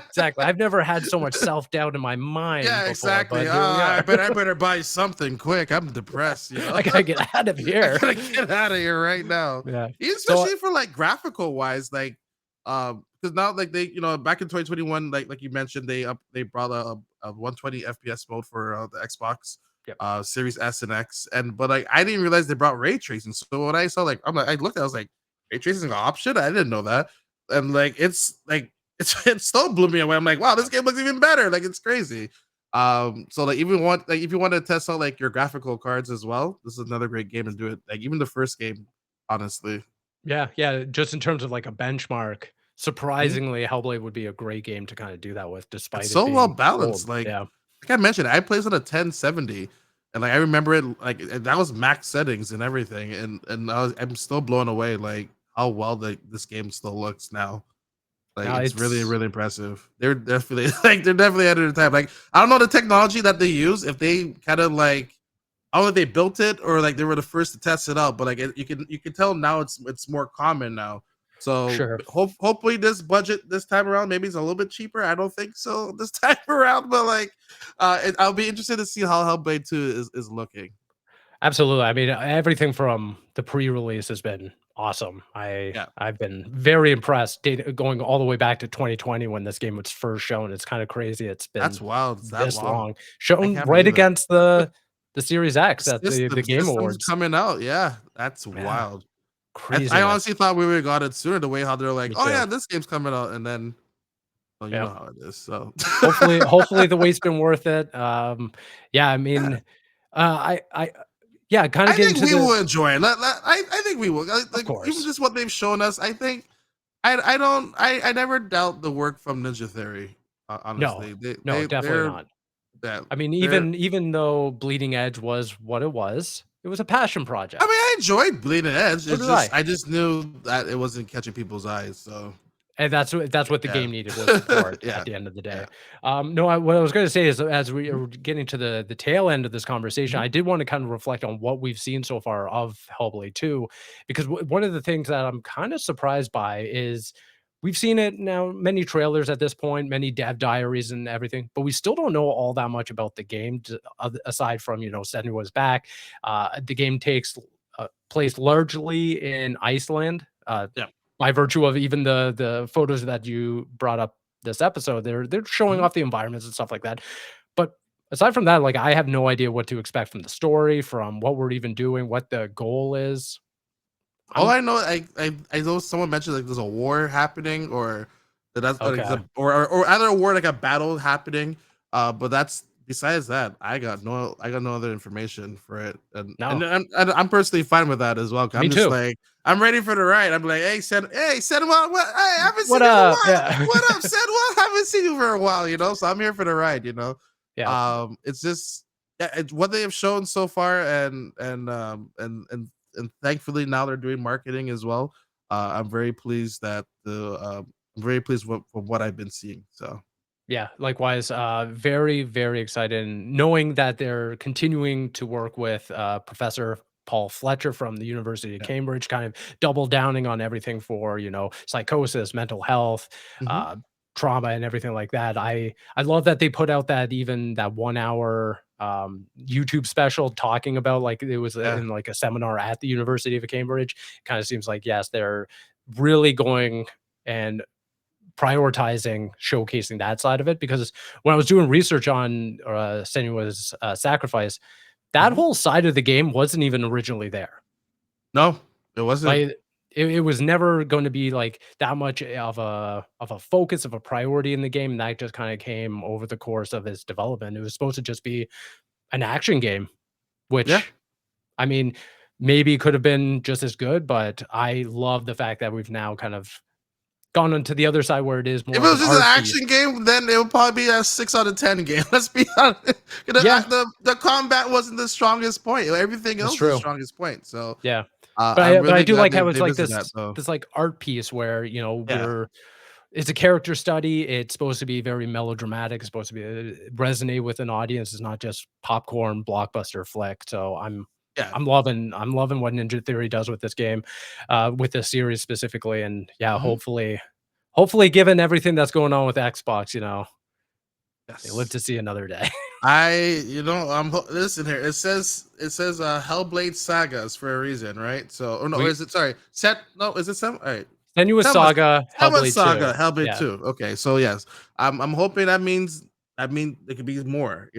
Exactly. I've never had so much self-doubt in my mind Yeah, before, exactly. but here we are. I better buy something quick. I'm depressed, I gotta get out of I here. gotta get out of here right now. Yeah. So Especially for like graphical wise, like because now like they back in 2021, like you mentioned, they brought a 120 FPS mode for the Xbox yep. Series S and X, and but like I didn't realize they brought ray tracing. So when I saw like I looked, I was like, ray tracing is an option? I didn't know that. And like it's like it still blew me away. I'm like, wow, this game looks even better. Like it's crazy. So like even want like if you want to test out like your graphical cards as well, this is another great game to do it. Like even the first game, honestly. Yeah, yeah, just in terms of, like, a benchmark, Mhm. surprisingly, Hellblade would be a great game to kinda do that with It's despite it so well being old. balanced. Yeah, Like I mentioned, I plays on a 1070, and like I remember it like that was max settings and everything, and I'm still blown away like how well this game still looks now. Like no, it's really it's really impressive. They're definitely they're definitely ahead of their time. Like I don't know the technology that they use if they kind of like I don't know if they built it or like they were the first to test it out, but like you can tell now it's more common now. So sure. hopefully this budget this time around maybe it's a little bit cheaper. I don't think so this time around, but like I'll be interested to see how Hellblade 2 is looking. Absolutely. I mean, everything from the pre-release has been awesome. Yeah, I've been very impressed going all the way back to 2020 when this game was first shown. It's kind of crazy. It's that's been wild. It's that this long. long. I Shown can't right believe it. against the Series X at the The Game systems Awards. coming out. Yeah, that's Yeah, wild. I craziness. honestly thought we would have got it sooner. The way how they're like, Me oh yeah, too. this game's coming out, and then well, you Yeah. know how it is. So Hopefully the wait's been worth it. Yeah, I yeah. mean, yeah, kinda I getting think to we the will enjoy it. I think we will. of Like even course. just what they've shown us, I think I never doubt the work from Ninja Theory. No, Honestly, no, definitely they're not. yeah, I mean, they're. even though Bleeding Edge was what it was a passion I mean, project. I enjoyed Bleeding Edge. So It's did just I. I just knew that it wasn't catching people's eyes. So And that's what the yeah, game needed was support yeah, at the end of the yeah. day. No, what I was gonna say is as we are getting to the tail end of this conversation, Mhm. I did want to kind of reflect on what we've seen so far of Hellblade 2, because one of the things that I'm kind of surprised by is we've seen it now, many trailers at this point, many dev diaries and everything, but we still don't know all that much about the game aside from, Senua's back. The game takes place largely in Iceland. Yeah. By virtue of even the photos that you brought up this episode, they're showing Mhm. off the environments and stuff like that. But aside from that, like I have no idea what to expect from the story, from what we're even doing, what the goal is. All I'm I know, I know someone mentioned like there's a war happening, or that's like, okay. or either a war like a battle happening. But that's besides that, I got no other information for it, No, and I'm personally fine with that as well. 'Cause me I'm just too. like I'm ready for the ride. I'm like, hey, what? Hey, I haven't What seen you in a up? while. Yeah. What up, Sen? What? I haven't seen you for a while, you know. So I'm here for the ride, you know. Yeah. It's just yeah, it's what they have shown so far, and thankfully now they're doing marketing as well. I'm very pleased that I'm very pleased with from what I've been seeing. So Yeah, likewise, very, very excited and knowing that they're continuing to work with Professor Paul Fletcher from the University of yeah. Cambridge, kind of double downing on everything for, psychosis, mental health, Hmm. uh, trauma, and everything like that. I love that they put out that 1 hour YouTube special talking about like it was Yeah. in like a seminar at the University of Cambridge. Kind of seems like yes, they're really going and prioritizing showcasing that side of it because when I was doing research on Senua's sacrifice, that Hmm. whole side of the game wasn't even originally there. No, it wasn't. Like it was never going to be like that much of a focus of a priority in the game. And that just kind of came over the course of its development. It was supposed to just be an action game, Yeah. which I mean, maybe could have been just as good, but I love the fact that we've now kind of gone onto the other side where it is If more it of was an just an art piece. action game, then it would probably be a 6 out of 10 game. Let's be honest. Yeah, The combat wasn't the strongest point. Everything that's else is the true. strongest point. So Yeah. I'm But I really do glad like how it's they like visited that. So this like art piece where, yeah, it's a character study. It's supposed to be very melodramatic. It's supposed to be resonate with an audience. It's not just popcorn blockbuster flick. So yeah. I'm loving what Ninja Theory does with this game, with this series specifically. And yeah, Mhm. hopefully given everything that's going on with Xbox, they live Yes. to see another day. Listen here. It says Hellblade Sagas for a reason, right? So, or no, or We is it sorry? Set no, is it some? All right, Senua Senua, Saga, Senua Hellblade Saga, 2. Hellblade Yeah. 2. Okay, so yes, I'm hoping that means there could be more.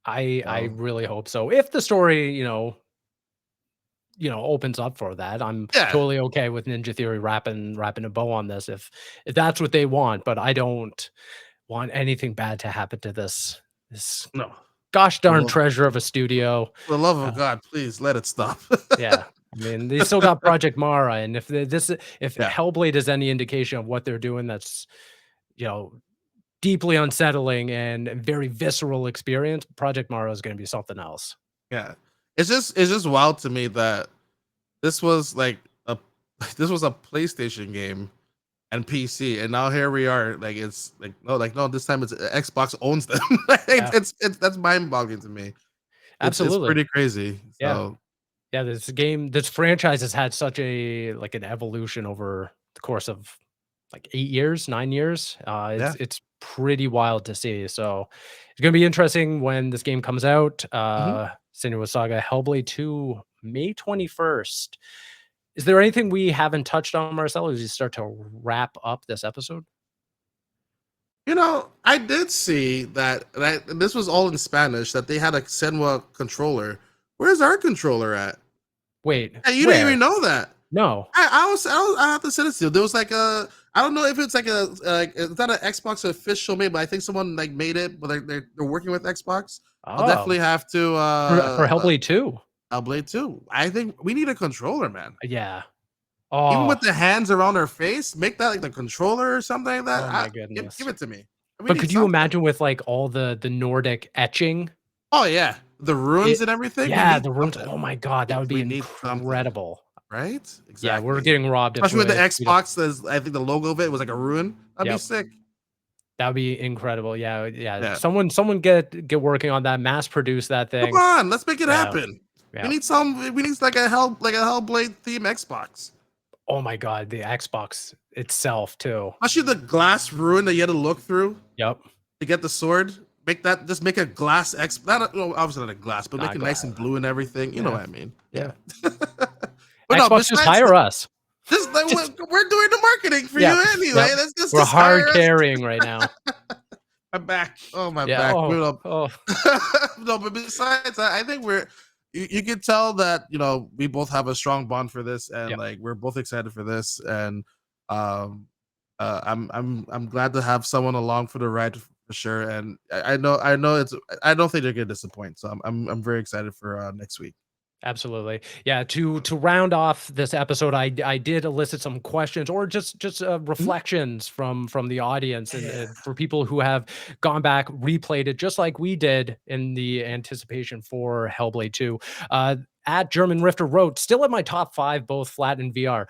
I So really hope so. If the story, opens up for that. I'm yeah, totally okay with Ninja Theory wrapping a bow on this if that's what they want, but I don't want anything bad to happen to this This No. gosh For darn the treasure of a studio. for the love Uh, of God, please let it stop. yeah. I mean, they still got Project Mara, and if Yeah. Hellblade is any indication of what they're doing, that's deeply unsettling and very visceral experience. Project Mara is going to be something else. Yeah. It's just wild to me that this was like a this was a PlayStation game and PC, and now here we are. Like it's like no, this time it's Xbox owns them. Yeah, It's that's mind boggling to me. It's absolutely. pretty crazy. Yeah, So yeah. This franchise has had such an evolution over the course of like 8 years, 9 years. yeah. It's pretty wild to see. So it's gonna be interesting when this game comes out. Mhm. Senua Saga Hellblade 2, May 21st. Is there anything we haven't touched on, Marcel, as you start to wrap up this episode? I did see that this was all in Spanish. That they had a Senua controller. Where's our controller at? Wait, Hey, you didn't even where? know that. No. I have to send it to you. There was like I don't know if it's like it's not an Xbox official made, but I think someone like made it, but they're working with Xbox. I'll Oh, definitely have to for Hellblade 2? Hellblade too. I think we need a controller, man. Yeah. Even Oh, with the hands around our face, make that like the controller or something like that. oh my Give goodness. it to me. We But need could you something. imagine with, like, all the Nordic etching? Oh yeah, the runes It and everything. We Yeah, need the runes. something. Oh my god, that would be We need something, incredible. right? Yeah, we're Exactly. getting robbed if Especially with the we don't. Xbox, there's I think the logo of it was like a rune. That'd be Yep, sick. that would be incredible. Yeah, yeah. Yeah. Someone get working on that, mass produce that Come thing. on, let's make it Yeah, happen. yeah. We need like a Hellblade theme Xbox. Oh my god, the Xbox itself too. Especially the glass rune that you had to look through Yep. to get the sword. Just make a glass X not no, obviously not a glass, but make Not it nice glad. and blue and everything. You know Yeah, what I mean. yeah. Yeah. But no, Xbox, just besides hire us. this like, Just we're doing the marketing for Yep, you anyway. yep. Let's We're just hire hard us. carrying right now. My back. Oh my Yeah, back. oh, You know. oh, No, but besides that, I think you can tell that we both have a strong bond for this, and yep, like we're both excited for this, and um I'm glad to have someone along for the ride for sure, and I know I don't think they're gonna disappoint, so I'm very excited for next week. absolutely. Yeah, to round off this episode, I did elicit some questions or just Mhm. reflections from the audience Yeah. and for people who have gone back, replayed it just like we did in the anticipation for Hellblade 2. At German Rifter wrote, still in my top 5, both flat and VR.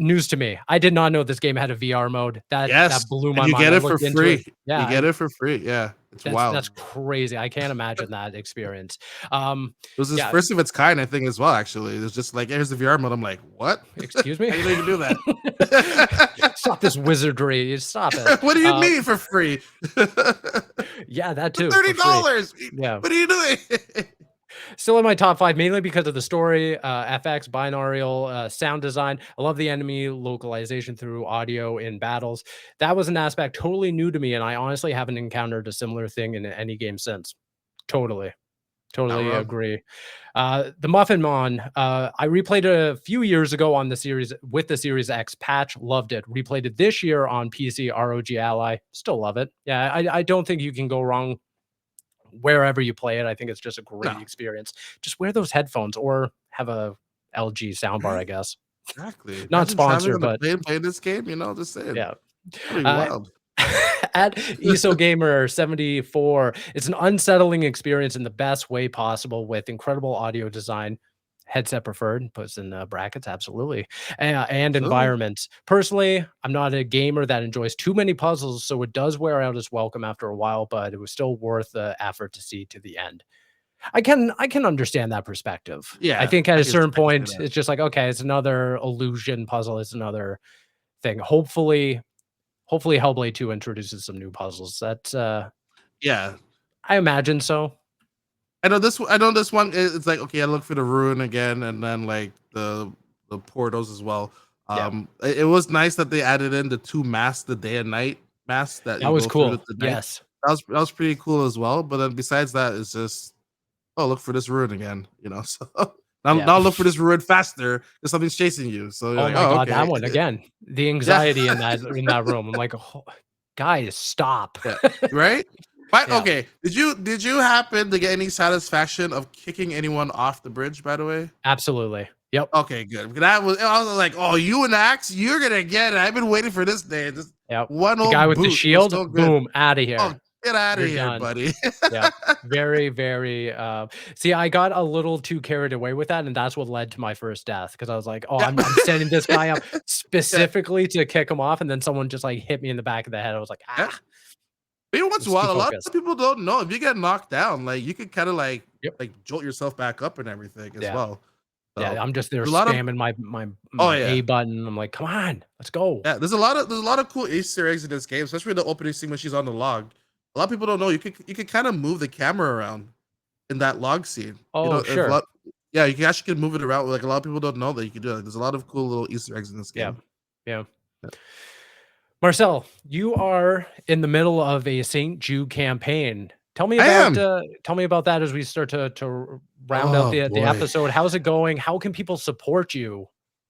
News to me. I did not know this game had a VR mode. That Yes, blew and my you mind. get I it for looked into it. free. Yeah, You get it for free. Yeah, it's wild. that's crazy. I can't imagine that experience. Um, It was his yeah, first of its kind, I think, as well. Actually, it was just like here's the VR mode. I'm like, what? excuse me? How you don't even do that? Stop this wizardry. Stop it. What do you mean for free? For Yeah, that too, for free. $30. Yeah. What are you doing? Still in my top 5, mainly because of the story, FX, binaural, sound design. I love the enemy localization through audio in battles. That was an aspect totally new to me, and I honestly haven't encountered a similar thing in any game since. Totally. Not Totally wrong. agree. The Muffin Mon, I replayed it a few years ago on the series with the Series X patch. Loved it. Replayed it this year on PC, ROG Ally. Still love it. Yeah, I don't think you can go wrong wherever you play it. I think it's just a great No, experience. Just wear those headphones or have a LG soundbar, I right? guess. Exactly. Not Imagine traveling sponsored, on the but plane playing this game. Just saying. yeah. That'd be Uh, wild. at ESO Gamer 74, it's an unsettling experience in the best way possible with incredible audio design. Headset preferred, puts in brackets, absolutely, and Absolutely. environments. Personally, I'm not a gamer that enjoys too many puzzles, so it does wear out its welcome after a while, but it was still worth the effort to see to the end. I can understand that perspective. I Yeah, think at a certain I can see point, that. it's just like, okay, it's another illusion puzzle, it's another thing. Hopefully Hellblade 2 introduces some new puzzles. Yeah, I imagine so. I know this. I know this one. It's like okay, I look for the ruin again, and then like the portals as well. Yeah, It was nice that they added in the two masks, the day and night masks that that you was go through cool. the night. Yes. That was pretty cool as well. But then besides that, it's just oh look for this ruin again. So Yeah. now look for this ruin faster because something's chasing you. So you're Oh like my oh god, that okay one again. The yeah anxiety in that room. I'm like, "Oh, guys, stop." yeah right. But Yeah, okay, did you happen to get any satisfaction of kicking anyone off the bridge? By the way. absolutely. Yep, Okay, good. That was I was like, oh, you and Axe, you're gonna get it. I've been waiting for this day. Just yep. one The guy old with the boot. It was shield, so good. boom, out of Oh, here. get out of You're here, done. buddy. Yep. Very, very. See, I got a little too carried away with that, and that's what led to my first death because I was like, "Oh, Yeah. I'm setting this guy up Yeah. specifically to kick him off," and then someone just like hit me in the back of the head. I was like, Yeah. "Ah, You know I what's was too wild? A lot of focused." people don't know if you get knocked down, like you could kind of Yep. like jolt yourself back up and everything as Yeah. well. Yeah. So I'm just there there's a lot of spamming my oh my yeah. A button. I'm like, "Come on, let's go." Yeah, there's a lot of cool Easter eggs in this game, especially the opening scene when she's on the log. A lot of people don't know you could kind of move the camera around in that log scene. You know, Oh, if a sure. lot yeah, you can actually can move it around. Like a lot of people don't know that you can do it. There's a lot of cool little Easter eggs in this Yeah. game. Yeah. Yeah. Marcel, you are in the middle of a St. Jude campaign. I am. Tell me about that as we start to round out Oh the boy. episode. How's it going? How can people support you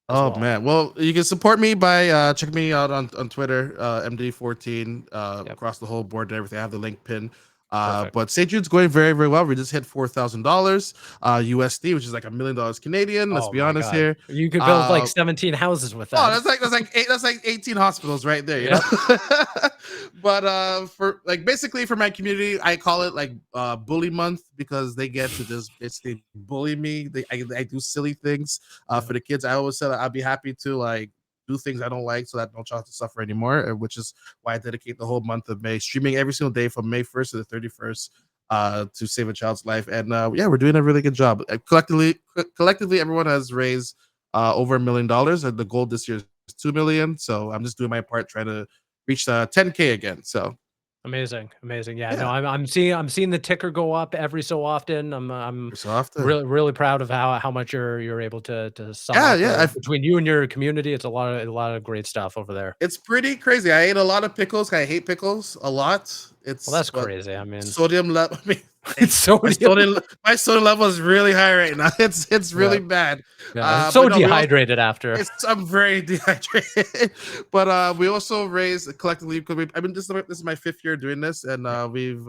as Oh well? man. Well, you can support me by checking me out on Twitter, MD14, Yep, across the whole board and everything. I have the link pin. perfect. But St. Jude's going very, very well. We just hit $4,000 USD, which is like $1 million Canadian. Let's Oh be my honest god. here. You could build like Uh, 17 houses with Oh, that. that's like 18 hospitals right there, you know. Yep, But for like basically for my community, I call it like bully month because they get to just basically bully me. I do silly things yeah. for the kids. I always said I'd be happy to like do things I don't like so that no child to suffer anymore, which is why I dedicate the whole month of May streaming every single day from May 1st to the 31st to save a child's life. And yeah, we're doing a really good job. Collectively, everyone has raised over $1 million, and the goal this year is 2 million. So I'm just doing my part, trying to reach the 10K again. So Amazing, amazing. Yeah, no, yeah, I'm seeing the ticker go up every so often. I'm so often. really proud of how much you're able to sum Yeah, up yeah. between you and your community. It's a lot of great stuff over there. It's pretty crazy. I ate a lot of pickles. I hate pickles a lot. Well, It's that's but crazy. I mean, sodium level. I mean, it's sodium. my sodium level is really high right now. It's Yeah, really bad. yeah. So But no, we also dehydrated after. I'm very dehydrated. But we also raised collectively because I've been this is my 5th year doing this, and Yep. we've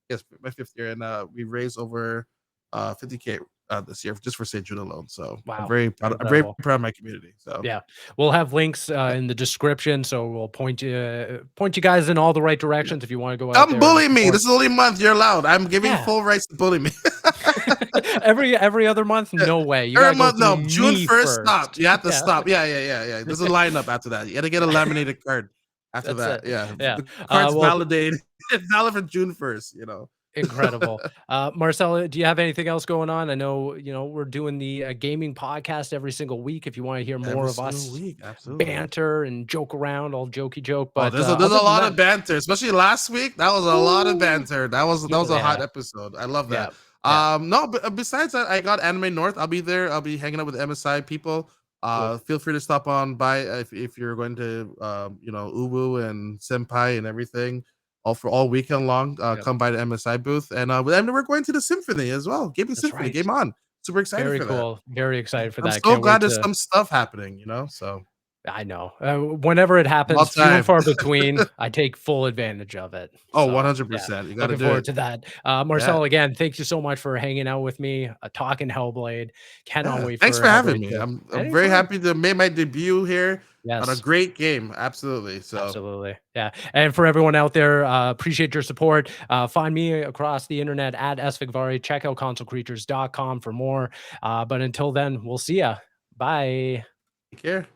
yes, my 5th year, and we raised over 50K this year just for St. Jude alone. So I'm Wow, very proud. I'm very incredible. proud of my community. So Yeah, we'll have links yeah. in the description, so we'll point you guys in all the right directions if you want to go out Come there and bully me. support. This is the only month you're allowed. I'm giving Yeah, full rights to bully me. every other month, no way. You Every gotta go month, through no. June me 1st, stop. first. You have to Yeah, stop. Yeah. There's a lineup after that. You got to get a laminated card after that's that. it. Yeah. Yeah. The card's Well, validated. It's valid for June 1st, you know. incredible. Marcella, do you have anything else going on? I know, we're doing the gaming podcast every single week. If you want to hear more Every of single us week. Absolutely. banter and joke around, all jokey joke. Oh, But there's a other than lot that, of banter, especially last week. That was a lot of ooh, banter. That was a hot yeah, episode. I love yeah, that. yeah, No, but besides that, I got Anime North. I'll be there. I'll be hanging out with MSI people. cool. Feel free to stop on by if you're going to Uwu and Senpai and everything. All weekend long. Yep, Come by the MSI booth, and we're going to the Symphony as well. Gaming that's Symphony, right. game on. Super excited Very for that. cool. Very excited for I'm that. so Can't wait glad there's to. some stuff happening. So I know. Whenever it about happens, few and time. far between, I take full advantage of it. Oh, So, yeah, 100%. You got to looking do forward it. to that. Yeah. Marcel, again, thank you so much for hanging out with me, talking Hellblade. Cannot Yeah, wait thanks for for having Hellblade me. 2. I'm very Anytime. happy to make my debut here on a Yes, great game. Absolutely. So absolutely. Yeah. And for everyone out there, appreciate your support. Find me across the internet at sfigvari. Check out consolecreatures.com for more. But until then, we'll see ya. Bye. take care.